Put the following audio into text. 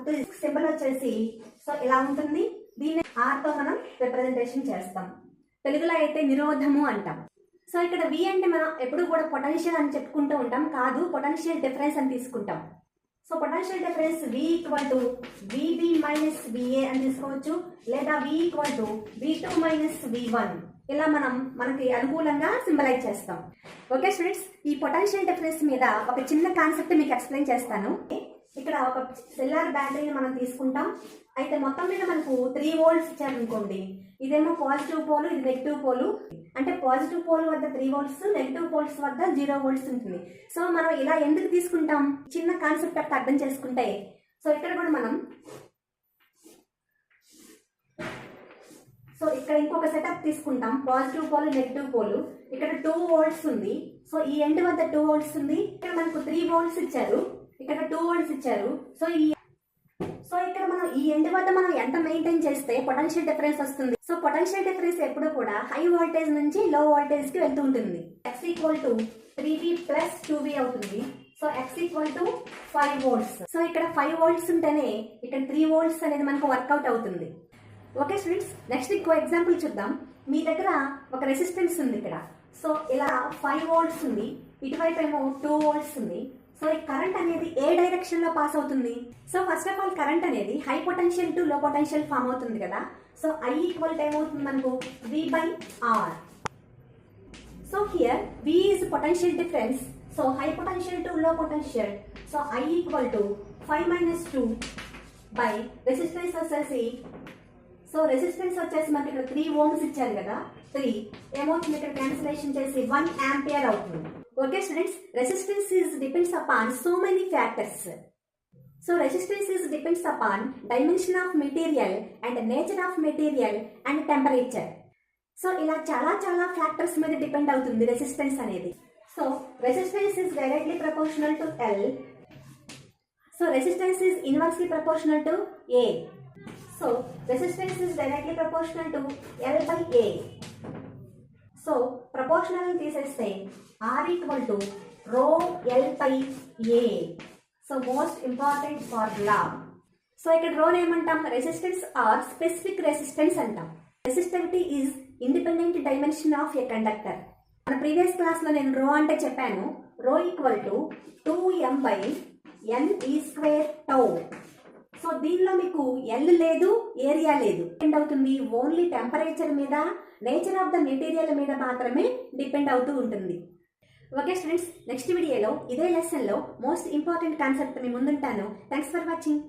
గుర్తు సింబల్ వచ్చేసి సో ఇలా ఉంటుంది. దీన్ని R తో మనం రిప్రజెంటేషన్ చేస్తాం. తెలుగులో అయితే నిరోధము అంటాం. సో ఇక్కడ V అంటే మనం ఎప్పుడు కూడా పొటెన్షియల్ అని చెప్పుకుంటూ ఉంటాం, కాదు పొటెన్షియల్ డిఫరెన్స్ అని తీసుకుంటాం. So potential difference V equal to VB minus VA అని తీసుకోవచ్చు, లేదా V equal to V2 minus V1 ఇలా మనకి అనుకూలంగా సింబలైజ్ చేస్తాం. ఓకే స్టూడెంట్స్, ఈ పొటెన్షియల్ డిఫరెన్స్ మీద ఒక చిన్న కాన్సెప్ట్ మీకు ఎక్స్ప్లెయిన్ చేస్తాను. ఇక్కడ ఒక సెల్లార్ బ్యాటరీని మనం తీసుకుంటాం. అయితే మొత్తం మీద మనకు 3 volts ఇచ్చారనుకోండి, ఇదేమో పాజిటివ్ పోలు, ఇది నెగిటివ్ పోలు. అంటే పాజిటివ్ పోల్ వద్ద 3 volts, నెగిటివ్ పోల్స్ వద్ద 0 volts ఉంటుంది. సో మనం ఇలా ఎందుకు తీసుకుంటాం, చిన్న కాన్సెప్ట్ అట్లా అర్థం చేసుకుంటే, సో ఇక్కడ కూడా మనం ఇక్కడ ఇంకొక సెటప్ తీసుకుంటాం. Positive pole, negative pole. ఇక్కడ 2 volts ఉంది. సో ఈ ఎండ్ వద్ద 2 volts ఉంది. ఇక్కడ మనకు 3 volts ఇచ్చారు, ఇక్కడ 2 volts ఇచ్చారు. సో ఇక్కడ మనం ఈ ఎండ్ వద్ద మనం ఎంత మెయింటైన్ చేస్తే పొటెన్షియల్ డిఫరెన్స్ వస్తుంది. సో పొటెన్షియల్ డిఫరెన్స్ ఎప్పుడు కూడా హై వోల్టేజ్ నుంచి లో వోల్టేజ్ కి వెళ్తూ ఉంటుంది. X equal to 3V plus 2V అవుతుంది. So X equal to 5 volts. So ఇక్కడ 5 volts ఉంటేనే ఇక్కడ 3 volts అనేది మనకు వర్కౌట్ అవుతుంది. ఓకే స్టూడెంట్స్, నెక్స్ట్ ఇంకో ఎగ్జాంపుల్ చూద్దాం. మీ దగ్గర ఒక రెసిస్టెన్స్ ఉంది ఇక్కడ. సో ఇలా 5 volts ఉంది, ఇటువైపు ఏమో 2 volts ఉంది. సో ఈ కరెంట్ అనేది ఏ డైరెక్షన్ లో పాస్ అవుతుంది? So first of all current అనేది high potential to low potential form అవుతుంది కదా. సో I ఈక్వల్ టు ఏమవుతుంది మనకు V/R. So here V is potential difference. So high potential to low potential. So I equal to 5 - 2 by resistance వచ్చేసి, so resistance వచ్చేసి మనకి ఇక్కడ 3 ohms ఇచ్చారు కదా. 3 ఏమవుతుంది ఇక్కడ క్యాన్సిలేషన్ చేసి 1 ampere అవుతుంది. Okay students, resistance depends upon so many factors. So resistance depends upon dimension of material and nature of material and temperature. So ఇలా చాలా ఫ్యాక్టర్స్ మీద డిపెండ్ అవుతుంది రెసిస్టెన్స్ అనేది. So resistance is directly proportional to L. So resistance is inversely proportional to A. So resistance is directly proportional to L/A. So proportional తీసేస్తే R equal to ρL/A. So most important formula. So ఇక్కడ రోని ఏమంటాం, resistance are specific resistance అంటాం. Resistivity is independent dimension of a conductor. మన previous class లో నేను రో అంటే చెప్పాను. రో ఈక్వల్ టు 2m/n²τ. సో దీనిలో మీకు ఎల్ లేదు, ఏరియా లేదు. డిపెండ్ అవుతుంది ఓన్లీ టెంపరేచర్ మీద, నేచర్ ఆఫ్ ద మెటీరియల్ మీద మాత్రమే డిపెండ్ అవుతూ ఉంటుంది. ఓకే స్టూడెంట్స్, నెక్స్ట్ వీడియోలో ఇదే లెసన్లో మోస్ట్ ఇంపార్టెంట్ కాన్సెప్ట్ మీ ముందుంటాను. Thanks for watching.